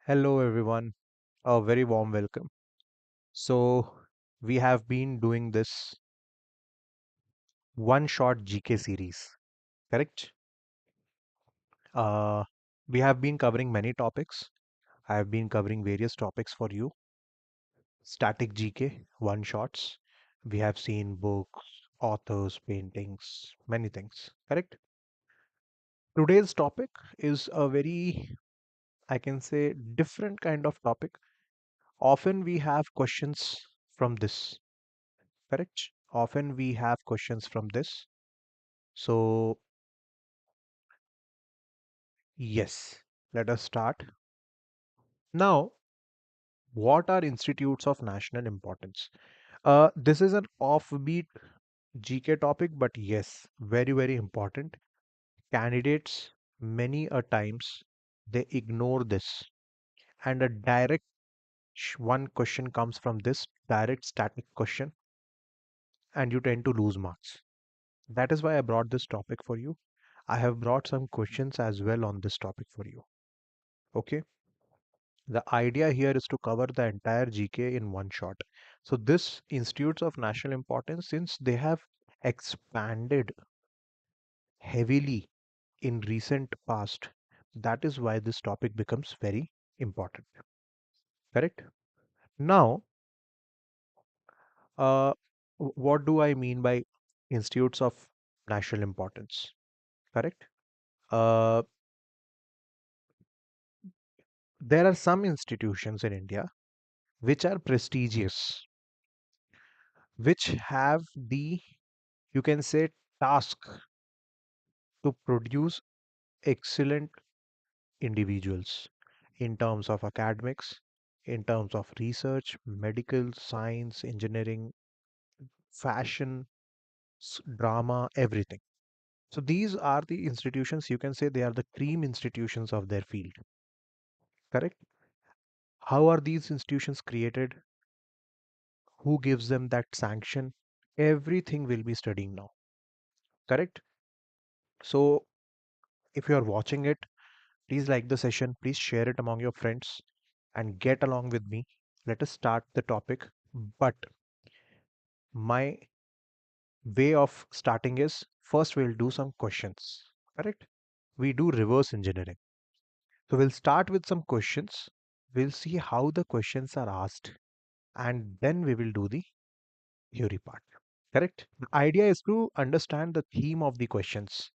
Hello, everyone. A very warm welcome. So, we have been doing this one shot GK series, correct? Uh, we have been covering many topics. I have been covering various topics for you. Static GK, one shots. We have seen books, authors, paintings, many things, correct? Today's topic is a very, I can say, different kind of topic. Often we have questions from this, correct? Often we have questions from this. So, yes, let us start. Now, what are institutes of national importance? This is an offbeat GK topic, but yes, very, very important. Candidates, many a times, they ignore this. And a direct one question comes from this direct static question, and you tend to lose marks. That is why I brought this topic for you. I have brought some questions as well on this topic for you. Okay. The idea here is to cover the entire GK in one shot. So this institutes of national importance, since they have expanded heavily in recent past, that is why this topic becomes very important. Correct? Now, uh, what do I mean by institutes of national importance? Correct? Uh, there are some institutions in India which are prestigious, which have the, you can say, task to produce excellent individuals in terms of academics, in terms of research, medical, science, engineering, fashion, drama, everything. So these are the institutions, you can say they are the cream institutions of their field. Correct? How are these institutions created? Who gives them that sanction? Everything will be studying now. Correct? So if you are watching it, please like the session, please share it among your friends and get along with me. Let us start the topic. But my way of starting is first we'll do some questions. Correct? We do reverse engineering. So we'll start with some questions. We'll see how the questions are asked and then we will do the theory part. Correct? The idea is to understand the theme of the questions.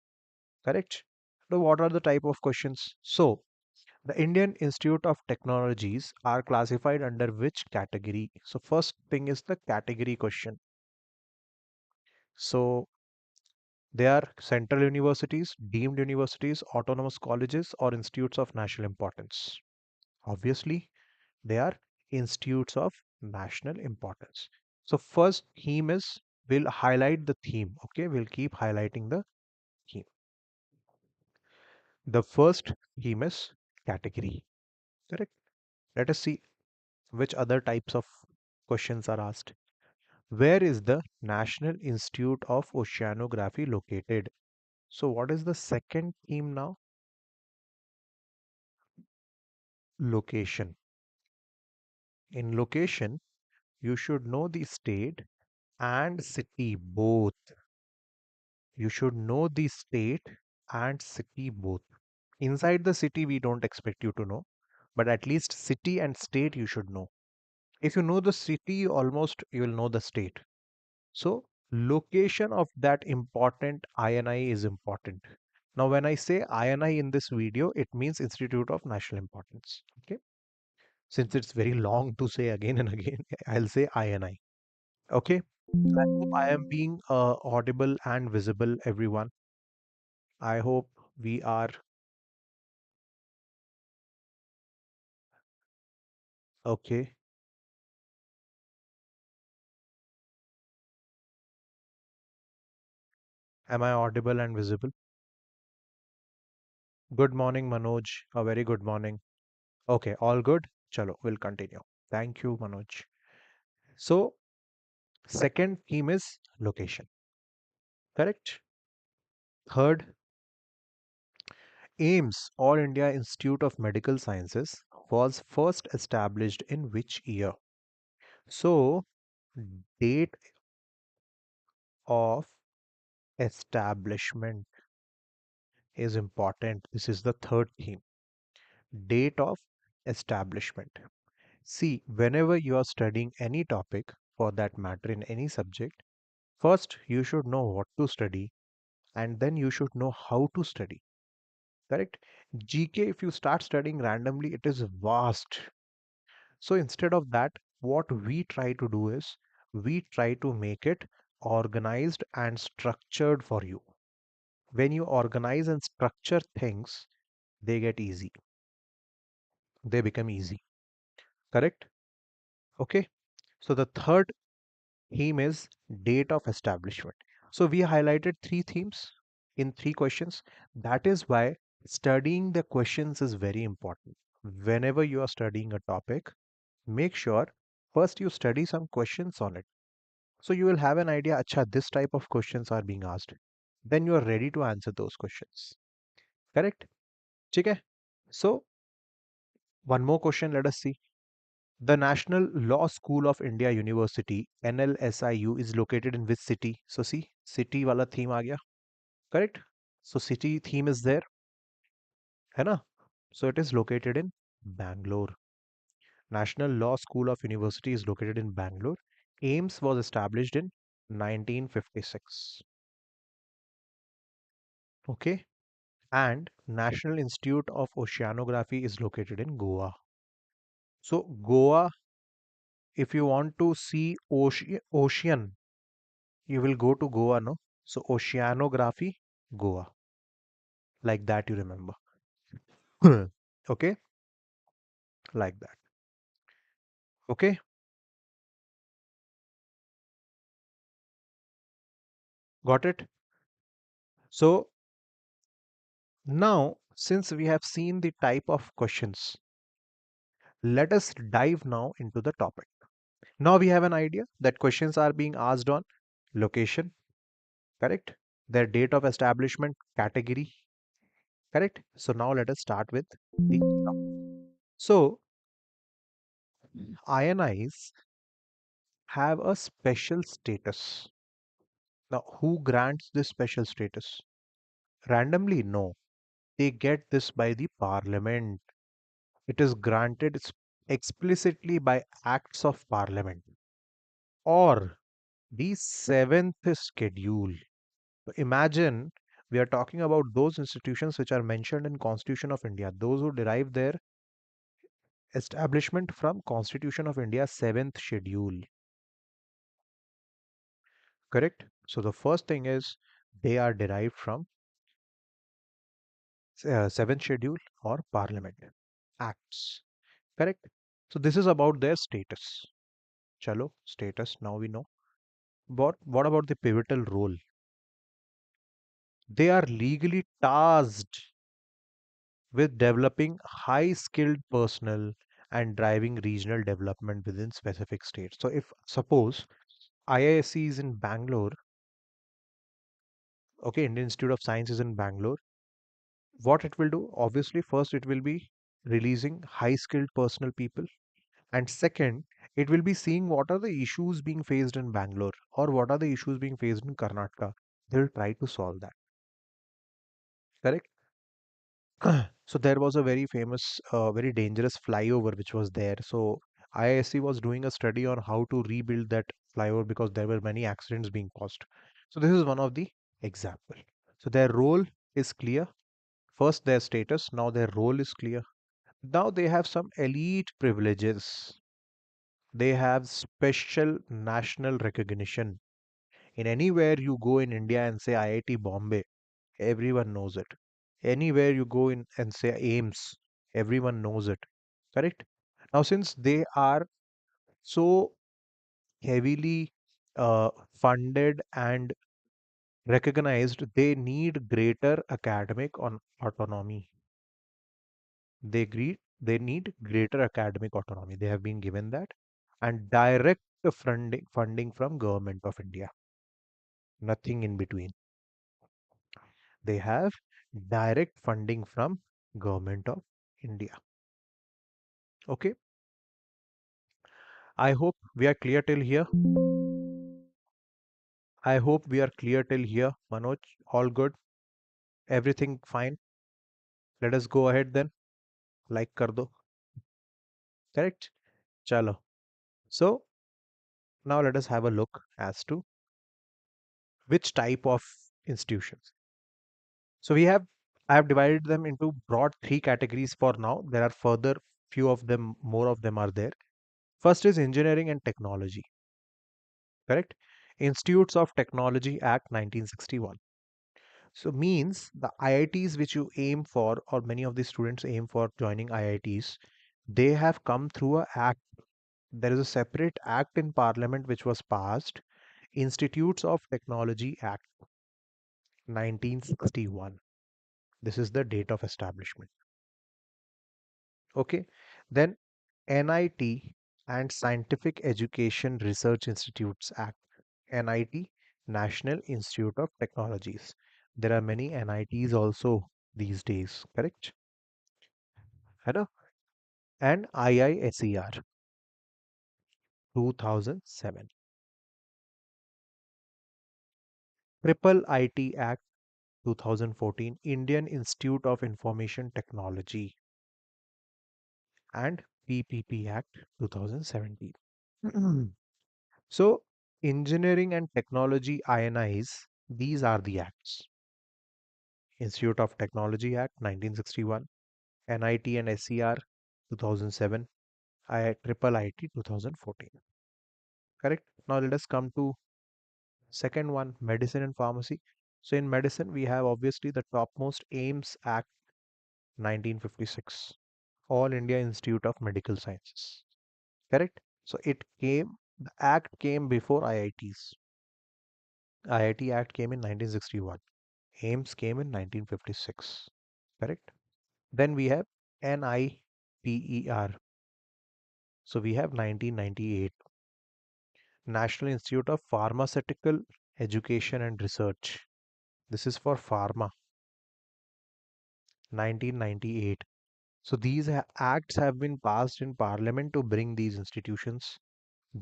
Correct? So what are the type of questions? So the Indian Institute of Technologies are classified under which category? So first thing is the category question. So they are central universities, deemed universities, autonomous colleges, or institutes of national importance. Obviously, they are institutes of national importance. So first theme is, we'll highlight the theme. Okay, we'll keep highlighting the theme. The first theme is category. Correct. Let us see which other types of questions are asked. Where is the National Institute of Oceanography located? So, what is the second theme now? Location. In location, you should know the state and city both. You should know the state and city both. Inside the city, we don't expect you to know, but at least city and state you should know. If you know the city, almost you will know the state. So location of that important INI is important. Now, when I say INI in this video, it means Institute of National Importance. Okay. Since it's very long to say again and again, I'll say INI. Okay. I hope I am being audible and visible, everyone. I hope we are okay. Am I audible and visible? Good morning, Manoj. A very good morning. Okay, all good. Chalo, we'll continue. Thank you, Manoj. So, second theme is location. Correct. Third, AIMS, All India Institute of Medical Sciences, was first established in which year? So, date of establishment is important. This is the third theme. Date of establishment. See, whenever you are studying any topic, for that matter in any subject, first you should know what to study and then you should know how to study. Correct? GK, if you start studying randomly, it is vast. So instead of that, what we try to do is we try to make it organized and structured for you. When you organize and structure things, they get easy. They become easy. Correct? Okay. So the third theme is date of establishment. So we highlighted three themes in three questions. That is why studying the questions is very important. Whenever you are studying a topic, make sure first you study some questions on it. So you will have an idea, acha, this type of questions are being asked. Then you are ready to answer those questions. Correct? Okay. So one more question, let us see. The National Law School of India University, NLSIU, is located in which city? So see, city wala theme aa gaya. Correct? So city theme is there, है ना? So it is located in Bangalore. National Law School of University is located in Bangalore. AIMS was established in 1956. Okay? And National Institute of Oceanography is located in Goa. So Goa, if you want to see ocean, you will go to Goa, no? So oceanography, Goa. Like that you remember. Okay? Like that. Okay? Got it? So now, since we have seen the type of questions, let us dive now into the topic. Now we have an idea that questions are being asked on location, correct? Their date of establishment, category, correct? So now let us start with the topic. So INIs have a special status. Now, who grants this special status? Randomly? No. They get this by the parliament. It is granted explicitly by acts of parliament or the seventh schedule. So imagine we are talking about those institutions which are mentioned in Constitution of India, those who derive their establishment from Constitution of India seventh schedule. Correct? So the first thing is they are derived from seventh schedule or parliament acts. Correct? So this is about their status. Chalo, status, now we know. But what about the pivotal role? They are legally tasked with developing high skilled personnel and driving regional development within specific states. So if suppose IISc is in Bangalore, okay, Indian Institute of Science is in Bangalore, what it will do, obviously, first it will be releasing high skilled personnel people, and second, it will be seeing what are the issues being faced in Bangalore or what are the issues being faced in Karnataka. They'll try to solve that. Correct? So there was a very famous, very dangerous flyover which was there. So IISc was doing a study on how to rebuild that flyover because there were many accidents being caused. So this is one of the example. So their role is clear. First their status, now their role is clear. Now they have some elite privileges. They have special national recognition. In anywhere you go in India and say IIT Bombay, everyone knows it. Anywhere you go in and say AIMS, everyone knows it. Correct? Now, since they are so heavily funded and recognized, they need greater academic on autonomy. They need greater academic autonomy. They have been given that and direct funding from government of India. Nothing in between. They have direct funding from government of India. Okay, I hope we are clear till here. I hope we are clear till here. Manoj, all good? Everything fine? Let us go ahead then. Like kar do. Correct? Chalo. So now let us have a look as to which type of institutions. So I have divided them into broad three categories for now. There are further few of them, more of them are there. First is engineering and technology. Correct? Institutes of Technology Act 1961. So means the IITs which you aim for, or many of the students aim for joining IITs, they have come through a act. There is a separate act in Parliament which was passed, Institutes of Technology Act 1961. This is the date of establishment. Okay. Then NIT and Scientific Education Research Institutes Act, NIT, National Institute of Technologies. There are many NITs also these days, correct? Hello? And IISER 2007. Triple IT Act 2014, Indian Institute of Information Technology, and PPP Act 2017. So, engineering and technology INIs, these are the acts. Institute of Technology Act 1961, NIT and SER 2007, Triple IT 2014. Correct? Now let us come to second one, medicine and pharmacy. So in medicine, we have obviously the topmost AIMS Act 1956, All India Institute of Medical Sciences. Correct? So the act came before IITs. IIT Act came in 1961. AIMS came in 1956. Correct? Then we have NIPER. So we have 1998. National Institute of Pharmaceutical Education and Research. This is for pharma, 1998. So these acts have been passed in Parliament to bring these institutions.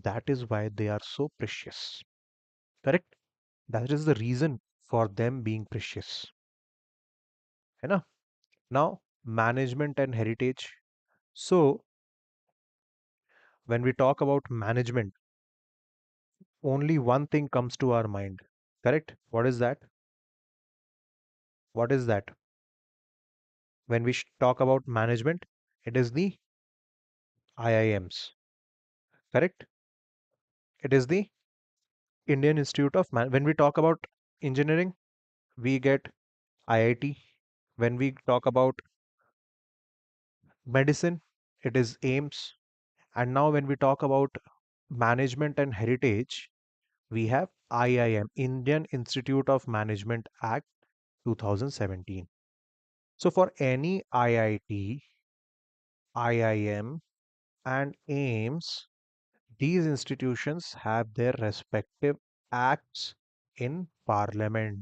That is why they are so precious. Correct? That is the reason for them being precious. है ना? Now, management and heritage. So, when we talk about management, only one thing comes to our mind. Correct? What is that? What is that? When we talk about management, it is the IIMs. Correct? It is the Indian Institute of Man. When we talk about engineering, we get IIT. When we talk about medicine, it is AIMS. And now, when we talk about management and heritage, we have IIM, Indian Institute of Management Act 2017. So, for any IIT, IIM, and AIMS, these institutions have their respective acts in Parliament.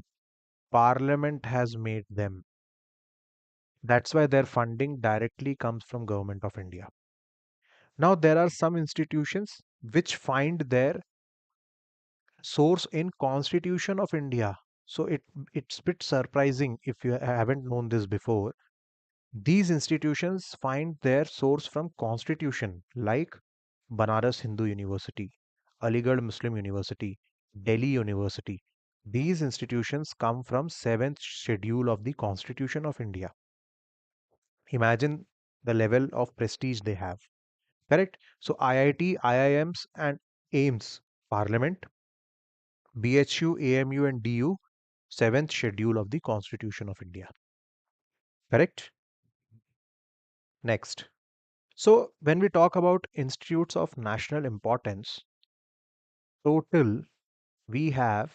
Parliament has made them. That's why their funding directly comes from Government of India. Now there are some institutions which find their source in Constitution of India. So it's a bit surprising if you haven't known this before. These institutions find their source from Constitution, like Banaras Hindu University, Aligarh Muslim University, Delhi University. These institutions come from 7th schedule of the Constitution of India. Imagine the level of prestige they have. Correct? So IIT, IIMs, and AIMS, Parliament, BHU, AMU, and DU, 7th schedule of the Constitution of India. Correct? Next. So when we talk about institutes of national importance, total we have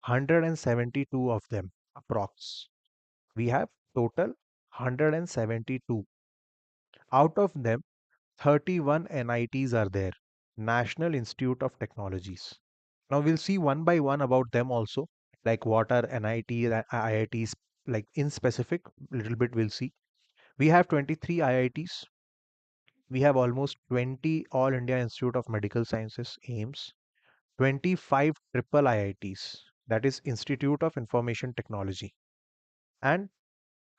172 of them approx. We have total 172. Out of them, 31 NITs are there, National Institute of Technologies. Now we'll see one by one about them also, like what are NITs and IITs, like in specific, little bit we'll see. We have 23 IITs, We have almost 20 All India Institute of Medical Sciences AIMS, 25 triple IITs, that is Institute of Information Technology, and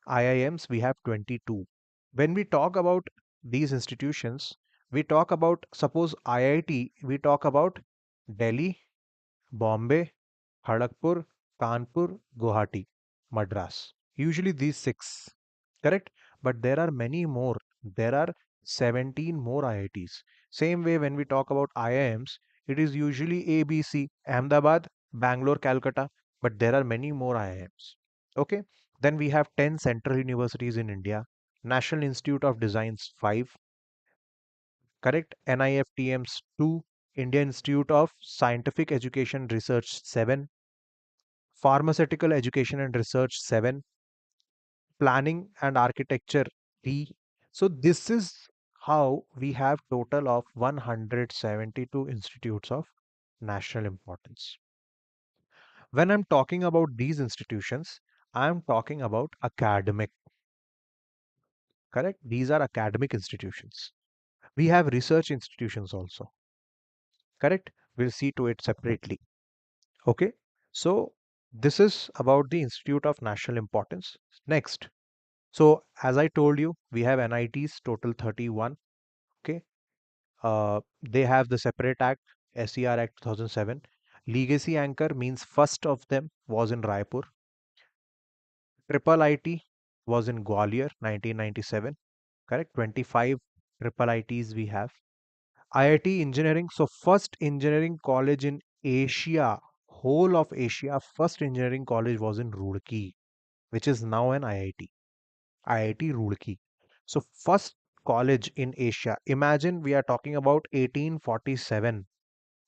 IIMs we have 22. When we talk about these institutions, we talk about, suppose IIT, we talk about Delhi, Bombay, Kharagpur, Kanpur, Guwahati, Madras. Usually these six, correct? But there are many more. There are 17 more IITs. Same way when we talk about IIMs, it is usually ABC, Ahmedabad, Bangalore, Calcutta, but there are many more IIMs. Okay? Then we have 10 central universities in India, National Institute of Designs 5, correct? NIFTMs 2, Indian Institute of Scientific Education Research 7, Pharmaceutical Education and Research 7, Planning and Architecture 3. So this is how we have total of 172 institutes of national importance. When I'm talking about these institutions, I'm talking about academic, correct? These are academic institutions. We have research institutions also, correct? We'll see to it separately. Okay. So this is about the Institute of National Importance. Next. So as I told you, we have NITs total 31. Okay. They have the separate act, SER Act 2007. Legacy anchor means first of them was in Raipur. Triple IT was in Gwalior, 1997. Correct. 25 triple ITs we have. IIT engineering. So first engineering college in Asia, whole of Asia, first engineering college was in Roorkee, which is now an IIT. IIT Roorkee. So first college in Asia. Imagine we are talking about 1847.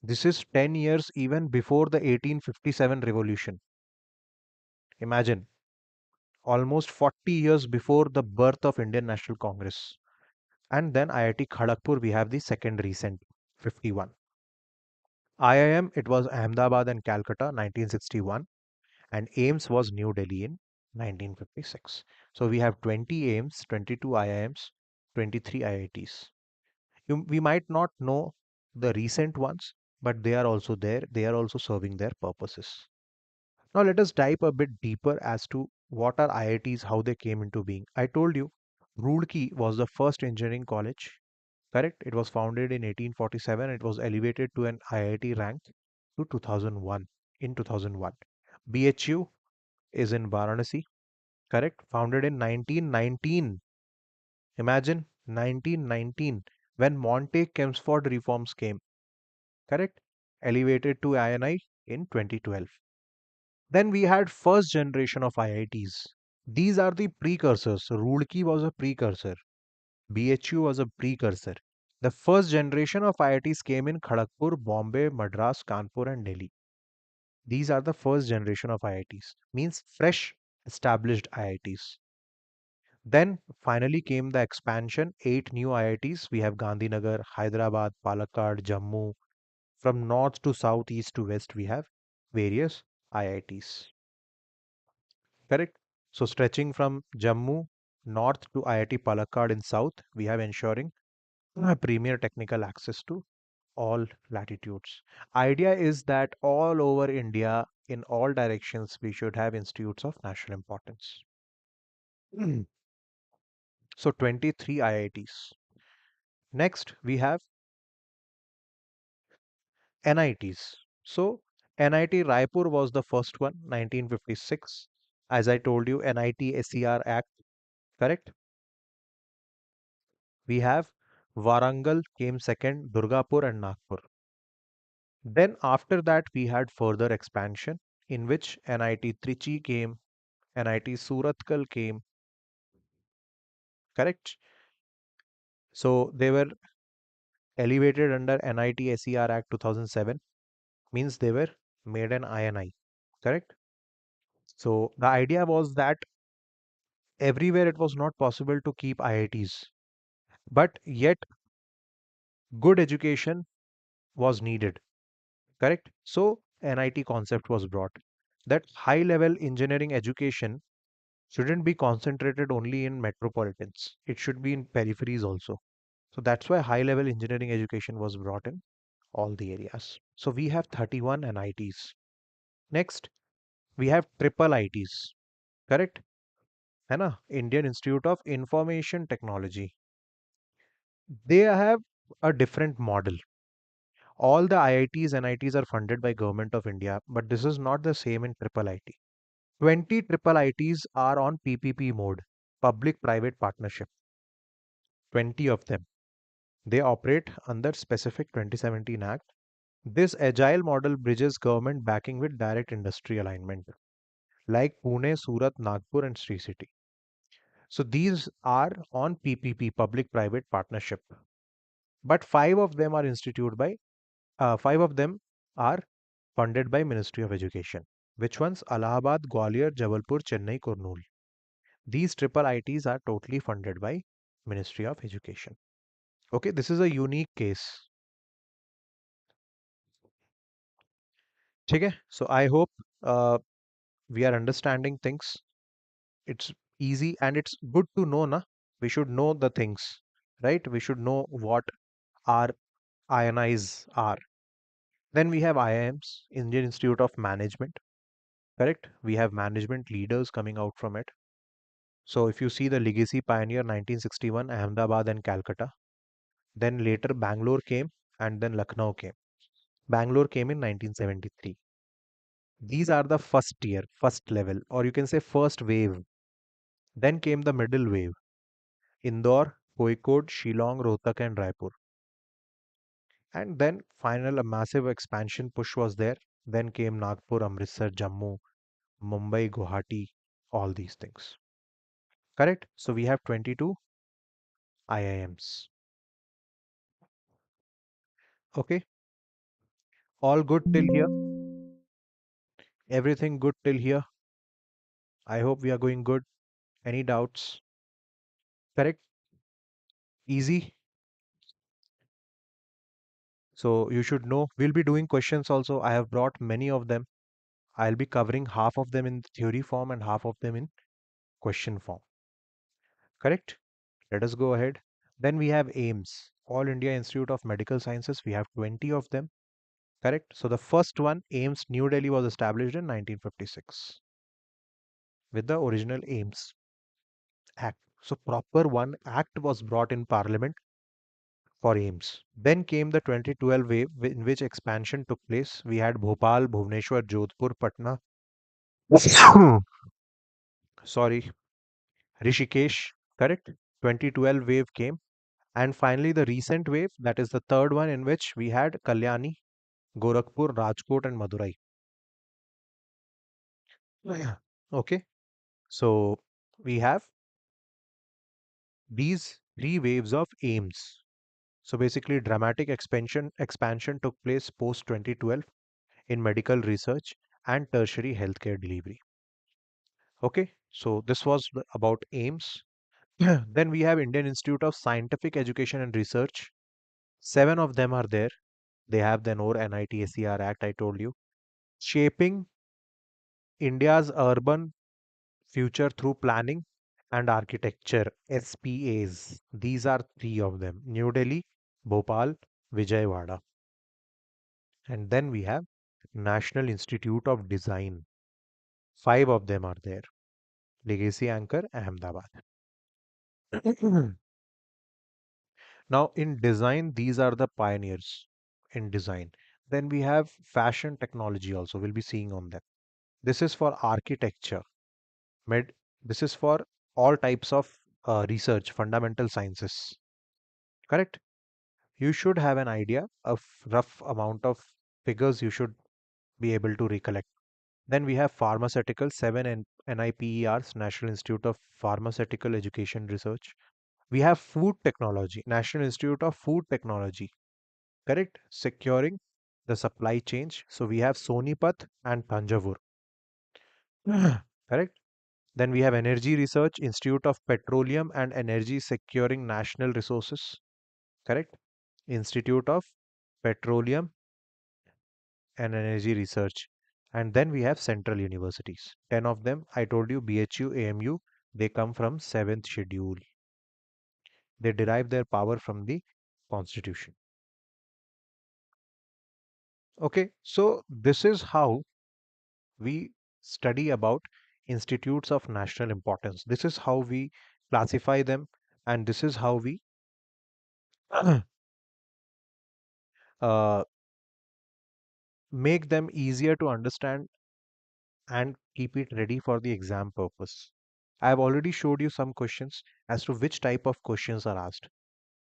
This is 10 years even before the 1857 revolution. Imagine, almost 40 years before the birth of Indian National Congress. And then IIT Kharagpur, we have the second recent, 51. IIM, it was Ahmedabad and Calcutta, 1961, and AIMS was New Delhi in 1956. So we have 20 AIMS, 22 IIMs, 23 IITs. We might not know the recent ones, but they are also there. They are also serving their purposes. Now let us dive a bit deeper as to what are IITs, how they came into being. I told you, Roorkee was the first engineering college. Correct? It was founded in 1847. It was elevated to an IIT rank to 2001. In 2001, BHU is in Varanasi. Correct? Founded in 1919. Imagine 1919 when Monte Chelmsford reforms came. Correct? Elevated to INI in 2012. Then we had first generation of IITs. These are the precursors. Roorkee was a precursor. BHU was a precursor. The first generation of IITs came in Kharagpur, Bombay, Madras, Kanpur, and Delhi. These are the first generation of IITs, means fresh established IITs. Then finally came the expansion, 8 new IITs. We have Gandhinagar, Hyderabad, Palakkad, Jammu. From north to south, east to west, we have various IITs. Correct? So stretching from Jammu north to IIT Palakkad in south, we have ensuring premier technical access to all latitudes. Idea is that all over India, in all directions, we should have institutes of national importance. So 23 IITs. Next, we have NITs. So NIT Raipur was the first one, 1956. As I told you, NIT SER Act, correct? We have Warangal came second, Durgapur and Nagpur. Then after that, we had further expansion in which NIT Trichy came, NIT Surathkal came, correct? So they were elevated under NIT SER Act 2007, means they were made an INI, correct? So the idea was that everywhere it was not possible to keep IITs, but yet good education was needed, correct? So NIT concept was brought that high level engineering education shouldn't be concentrated only in metropolitans. It should be in peripheries also. So that's why high level engineering education was brought in all the areas. So we have 31 NITs. Next, we have triple ITs. Correct? है ना? Indian Institute of Information Technology. They have a different model. All the IITs and NITs are funded by Government of India, but this is not the same in triple IT. 20 triple ITs are on PPP mode, public private partnership. 20 of them. They operate under specific 2017 Act. This agile model bridges government backing with direct industry alignment, like Pune, Surat, Nagpur, and Sri City. So these are on PPP, public private partnership. But five of them are funded by Ministry of Education. Which ones? Allahabad, Gwalior, Jabalpur, Chennai, Kurnool. These triple ITs are totally funded by Ministry of Education. Okay, this is a unique case. Okay, so I hope we are understanding things. It's easy and it's good to know, na? We should know the things, right? We should know what our INIs are. Then we have IIMs, Indian Institute of Management, correct? We have management leaders coming out from it. So if you see the legacy pioneer 1961, Ahmedabad and Calcutta, then later Bangalore came and then Lucknow came. Bangalore came in 1973. These are the first tier, first level, or you can say first wave. Then came the middle wave, Indore, Kozhikode, Shillong, Rohtak and Raipur. And then final a massive expansion push was there. Then came Nagpur, Amritsar, Jammu, Mumbai, Guwahati, all these things. Correct? So we have 22 IIMs. Okay, all good till here. Everything good till here. I hope we are going good. Any doubts? Correct? Easy. So you should know we'll be doing questions also. I have brought many of them. I'll be covering half of them in theory form and half of them in question form. Correct? Let us go ahead. Then we have AIMS, All India Institute of Medical Sciences. We have 20 of them. Correct? So the first one, AIMS New Delhi, was established in 1956 with the original AIMS Act. So proper one act was brought in Parliament for AIMS. Then came the 2012 wave in which expansion took place. We had Bhopal, Bhubaneswar, Jodhpur, Patna. Sorry, Rishikesh. Correct? 2012 wave came. And finally, the recent wave, that is the third one, in which we had Kalyani, Gorakhpur, Rajkot, and Madurai. Yeah. Okay. So we have these three waves of AIMS. So basically, dramatic expansion took place post 2012 in medical research and tertiary healthcare delivery. Okay, so this was about AIMS. Then we have Indian Institute of Scientific Education and Research. 7 of them are there. They have the NOR NIT Act, I told you. Shaping India's urban future through planning and architecture, SPAs. These are 3 of them: New Delhi, Bhopal, Vijayawada. And then we have National Institute of Design. 5 of them are there. Legacy Anchor, Ahmedabad. Now, in design, these are the pioneers in design. Then we have fashion technology also. We'll be seeing on that. This is for architecture. Med. This is for all types of research, fundamental sciences. Correct? You should have an idea of rough amount of figures you should be able to recollect. Then we have pharmaceutical, 7 NIPERs, National Institute of Pharmaceutical Education Research. We have food technology, National Institute of Food Technology. Correct? Securing the supply chain. So we have Sonipat and Tanjavur. Correct? Then we have Energy Research, Institute of Petroleum and Energy Securing National Resources. Correct? Institute of Petroleum and Energy Research. And then we have central universities. 10 of them, I told you, BHU, AMU, they come from 7th schedule. They derive their power from the constitution. Okay, so this is how we study about institutes of national importance. This is how we classify them, and this is how we uh, make them easier to understand and keep it ready for the exam purpose. I have already showed you some questions as to which type of questions are asked.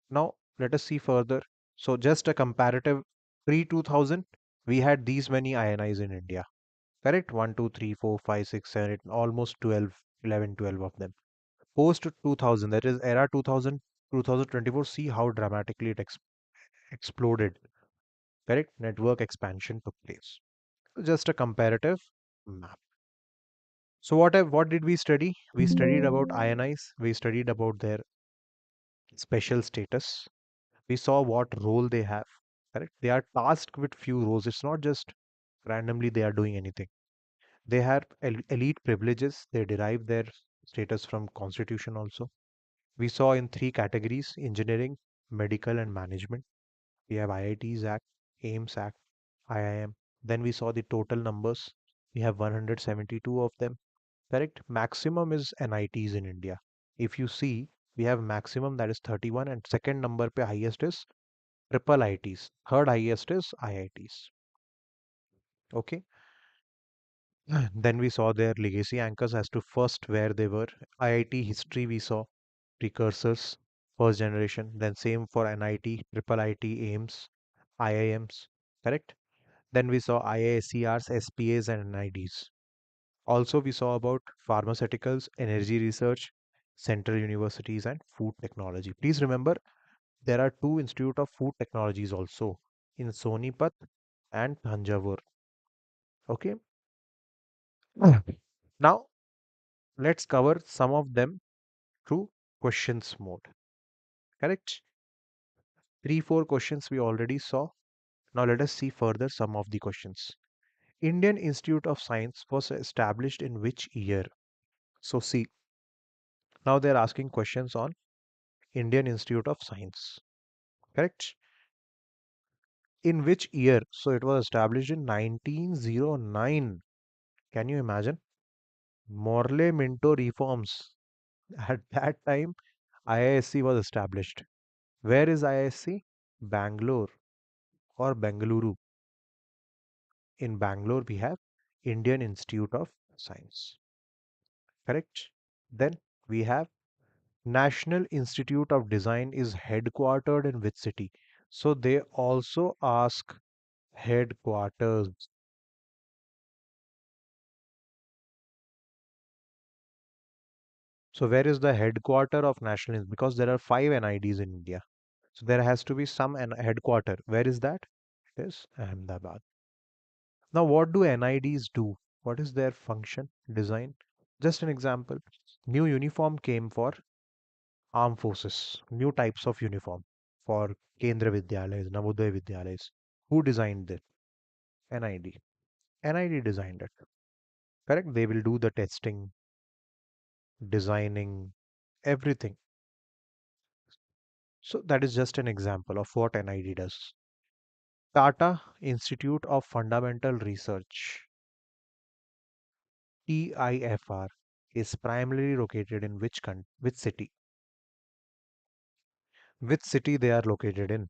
Now, let us see further. So, just a comparative pre 2000, we had these many INIs in India, correct? 1, 2, 3, 4, 5, 6, 7, 8, almost 12, 11, 12 of them. Post 2000, that is era 2000, 2024, see how dramatically it exploded, correct? Network expansion took place. Just a comparative map. So what did we study? We studied about INIs. We studied about their special status. We saw what role they have. Correct? They are tasked with few roles. It's not just randomly they are doing anything. They have elite privileges. They derive their status from constitution also. We saw in three categories: engineering, medical, and management. We have IITs Act, AIMS Act, IIM. Then we saw the total numbers. We have 172 of them. Correct? Maximum is NITs in India. If you see, we have maximum, that is 31, and second number pe highest is triple ITs. Third highest is IITs. Okay. Then we saw their legacy anchors as to first where they were. IIT history we saw precursors, first generation. Then same for NIT, triple IT, AIMS, IIMs. Correct. Then we saw IISCRs, SPAs, and NIDs. Also, we saw about pharmaceuticals, energy research, central universities, and food technology. Please remember, there are two Institute of Food Technologies also in Sonipat and Thanjavur. Okay. Now, let's cover some of them through questions mode. Correct? Three, four questions we already saw. Now, let us see further some of the questions. Indian Institute of Science was established in which year? So, see, now they're asking questions on Indian Institute of Science. Correct? In which year? So it was established in 1909. Can you imagine? Morley Minto reforms. At that time, IISc was established. Where is IISc? Bangalore or Bengaluru. In Bangalore, we have Indian Institute of Science. Correct? Then we have National Institute of Design is headquartered in which city? So they also ask headquarters. So where is the headquarter of National? Because there are five NIDs in India. So there has to be some headquarter. Where is that? It is Ahmedabad. Now what do NIDs do? What is their function, design? Just an example. New uniform came for armed forces. New types of uniform for Kendra Vidyalayas, Navodaya Vidyalayas. Who designed it? NID. NID designed it. Correct? They will do the testing, designing, everything. So that is just an example of what NID does. Tata Institute of Fundamental Research, TIFR, is primarily located in which city? Which city they are located in?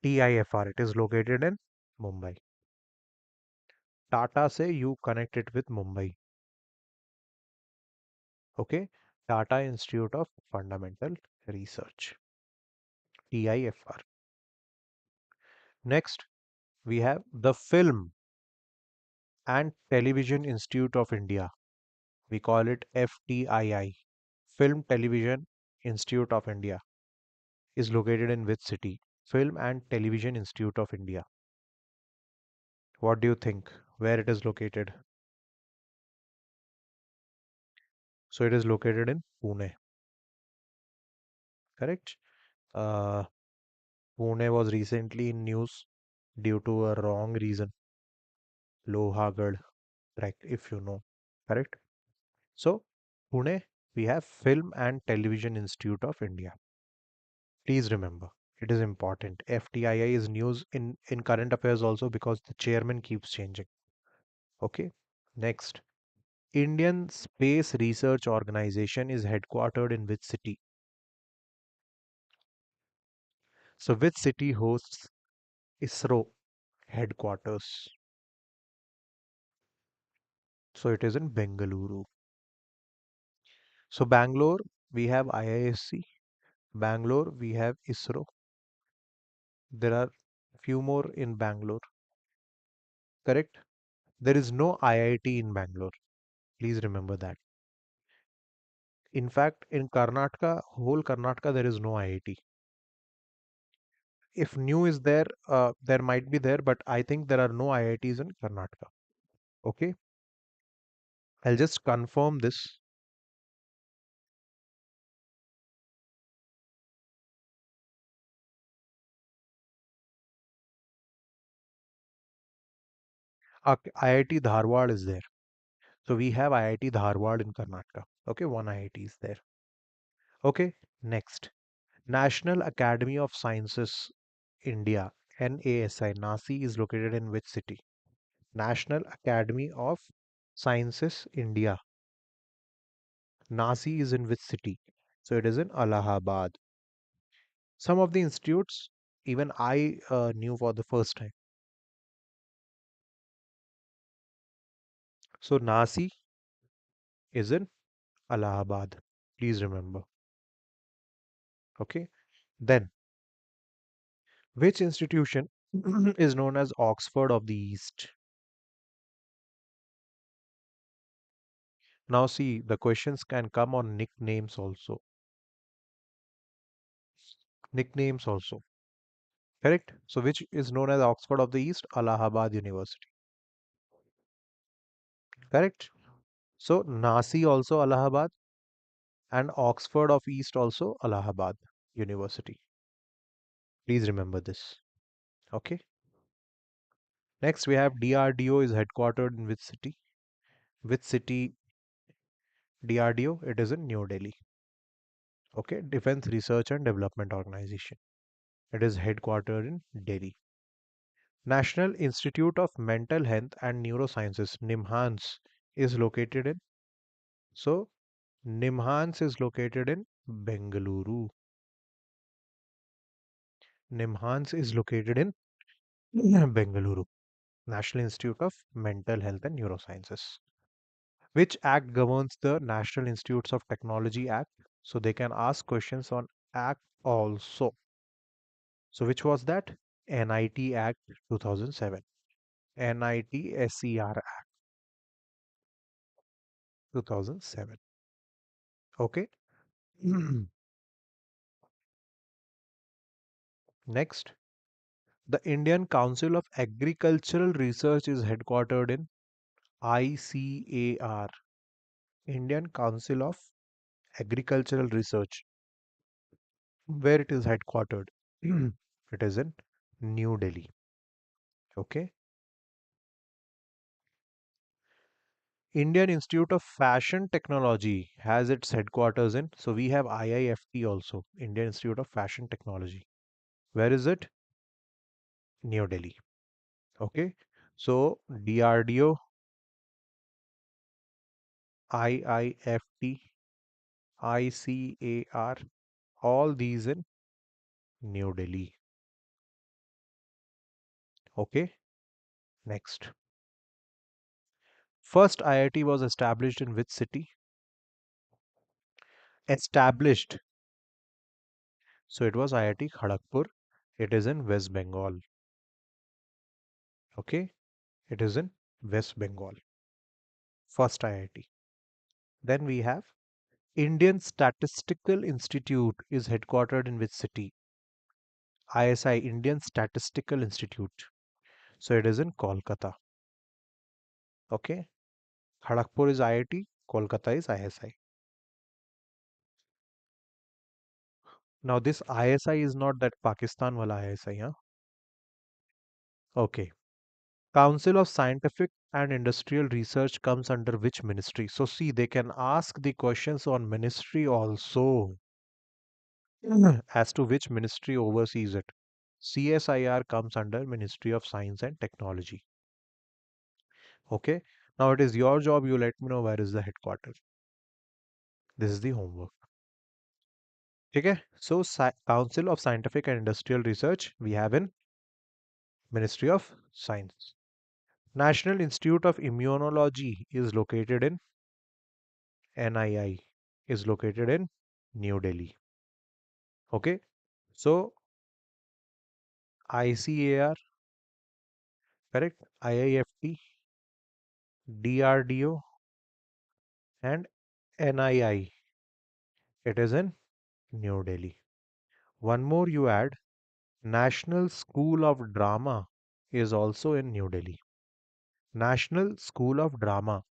TIFR, it is located in Mumbai. Tata say you connect it with Mumbai. Okay. Tata Institute of Fundamental Research, TIFR. Next, we have the Film and Television Institute of India. We call it FTII. Film Television Institute of India is located in which city? Film and Television Institute of India. What do you think? Where it is located? So it is located in Pune. Correct? Uh, Pune was recently in news due to a wrong reason. Lohagarh trek, if you know. Correct? So Pune we have Film and Television Institute of India. Please remember, it is important. FTII is news in current affairs also because the chairman keeps changing. Okay. Next, Indian Space Research Organization is headquartered in which city? So, which city hosts ISRO headquarters? So, it is in Bengaluru. So, Bangalore, we have IISC. Bangalore, we have ISRO. There are few more in Bangalore, correct? There is no IIT in Bangalore. Please remember that. In fact, in Karnataka, whole Karnataka, there is no IIT. If new is there, there might be there, but I think there are no IITs in Karnataka. Okay, I'll just confirm this. IIT Dharwad is there. So we have IIT Dharwad in Karnataka. Okay, one IIT is there. Okay, next. National Academy of Sciences India, NASI is located in which city? National Academy of Sciences India. Nasi is in which city? So it is in Allahabad. Some of the institutes, even I knew for the first time. So Nasi is in Allahabad. Please remember. Okay. Then, which institution is known as Oxford of the East? Now, see, the questions can come on nicknames also. Nicknames also. Correct? So, which is known as Oxford of the East? Allahabad University. Correct? So, Nasi also Allahabad and Oxford of East also Allahabad University. Please remember this. Okay. Next, we have DRDO is headquartered in which city? Which city DRDO? It is in New Delhi. Okay. Defense Research and Development Organization. It is headquartered in Delhi. National Institute of Mental Health and Neurosciences, NIMHANS, is located in. So, NIMHANS is located in Bengaluru. NIMHANS is located in Bengaluru. National Institute of Mental Health and Neurosciences. Which act governs the National Institutes of Technology Act? So they can ask questions on Act also. So which was that? NIT Act 2007. NIT SCR Act 2007. Okay. Next, the Indian Council of Agricultural Research is headquartered in ICAR. Indian Council of Agricultural Research. Where it is headquartered? It is in New Delhi. Okay. Indian Institute of Fashion Technology has its headquarters in. So we have IIFT also, Indian Institute of Fashion Technology. Where is it? New Delhi. Okay. So DRDO, IIFT, ICAR, all these in New Delhi. Okay. Next. First IIT was established in which city? Established. So it was IIT Kharagpur. It is in West Bengal. Okay. It is in West Bengal. First IIT. Then we have Indian Statistical Institute is headquartered in which city? ISI, Indian Statistical Institute. So it is in Kolkata. Okay. Kharagpur is IIT, Kolkata is ISI. Now this ISI is not that Pakistan wala ISI, huh? Okay. Council of Scientific and industrial research comes under which ministry? So see, they can ask the questions on ministry also. As to which ministry oversees it. CSIR comes under Ministry of Science and Technology. Okay. Now it is your job. You let me know where is the headquarters. This is the homework. Okay. So Council of Scientific and Industrial Research we have in Ministry of Science. National Institute of Immunology is located in NII is located in New Delhi. Okay. So ICAR, correct? IIFT, DRDO, and NII. It is in New Delhi. One more you add, National School of Drama is also in New Delhi. National School of Drama.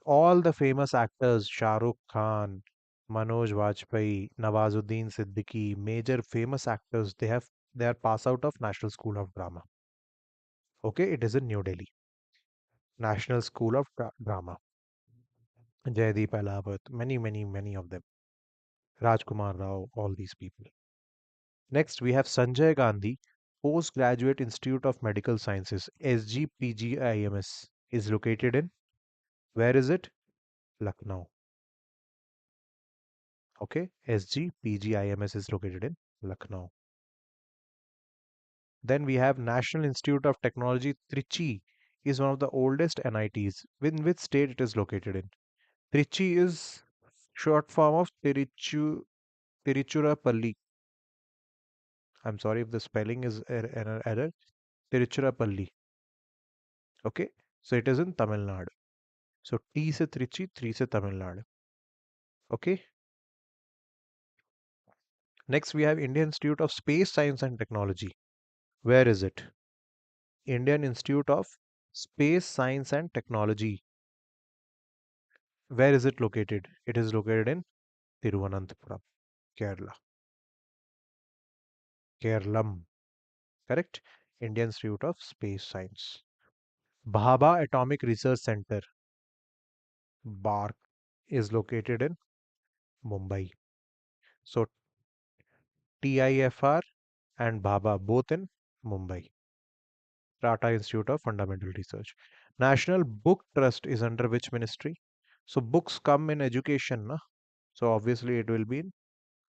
All the famous actors, Shah Rukh Khan, Manoj Vajpayee, Nawazuddin Siddiqui, major famous actors, they are pass out of National School of Drama. Okay, it is in New Delhi. National School of Drama. Jaideep Alabat, many of them. Rajkumar Rao, all these people. Next, we have Sanjay Gandhi Postgraduate Institute of Medical Sciences, SGPGIMS, is located in, where is it? Lucknow. Okay, SGPGIMS is located in Lucknow. Then we have National Institute of Technology, Trichy, is one of the oldest NITs. In which state it is located in? Trichy is short form of Tiruchirappalli. I'm sorry if the spelling is an error. Tiruchirappalli. Okay, so it is in Tamil Nadu. So T se Trichy, 3 se Tamil Nadu. Okay. Next we have Indian Institute of Space Science and Technology. Where is it? Indian Institute of Space Science and Technology. Where is it located? It is located in Thiruvananthapuram, Kerala. Kerala. Correct? Indian Institute of Space Science. Bhabha Atomic Research Center, BARC, is located in Mumbai. So TIFR and Bhabha both in Mumbai. Tata Institute of Fundamental Research. National Book Trust is under which ministry? So books come in education, na? So obviously it will be in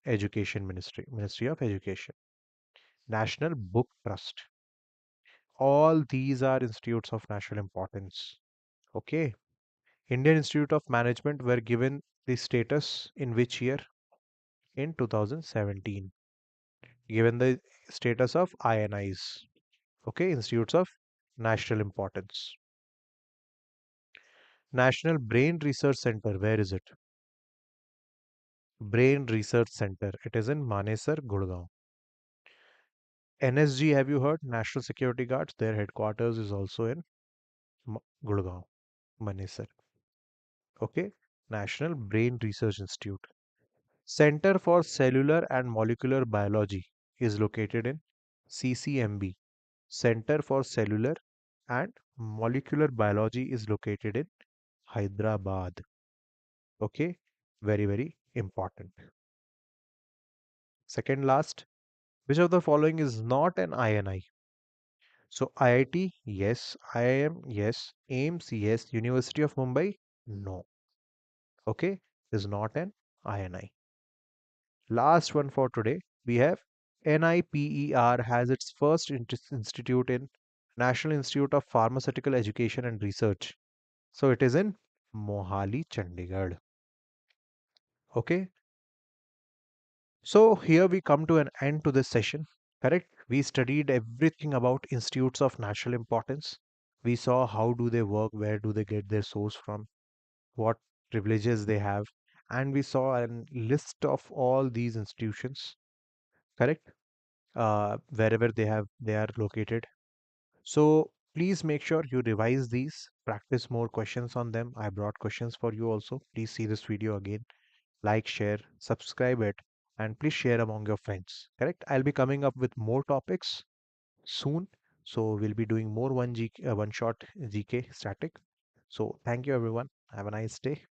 Education Ministry, Ministry of Education. National Book Trust. All these are institutes of national importance. Okay. Indian Institute of Management were given the status in which year? In 2017. Given the status of INIs. Okay, institutes of national importance. National Brain Research Center, where is it? Brain Research Center. It is in Manesar, Gurgaon. NSG, have you heard? National Security Guards. Their headquarters is also in Gurgaon, Manesar. Okay. National Brain Research Institute. Center for Cellular and Molecular Biology is located in CCMB. Center for Cellular and Molecular Biology is located in Hyderabad. Okay. Very important. Second last, which of the following is not an INI? So IIT, yes. IIM, yes. AIMS, yes. University of Mumbai, no. Okay, is not an INI. Last one for today, we have NIPER has its first institute in National Institute of Pharmaceutical Education and Research. So it is in Mohali, Chandigarh. Okay, so here we come to an end to this session. Correct? We studied everything about institutes of national importance. We saw how do they work, where do they get their source from, what privileges they have, and we saw a list of all these institutions. Correct? Wherever they are located. So please make sure you revise these, practice more questions on them. I brought questions for you also. Please see this video again, like, share, subscribe it, and please share among your friends. Correct? I'll be coming up with more topics soon. So we'll be doing more one shot GK static. So thank you everyone. Have a nice day.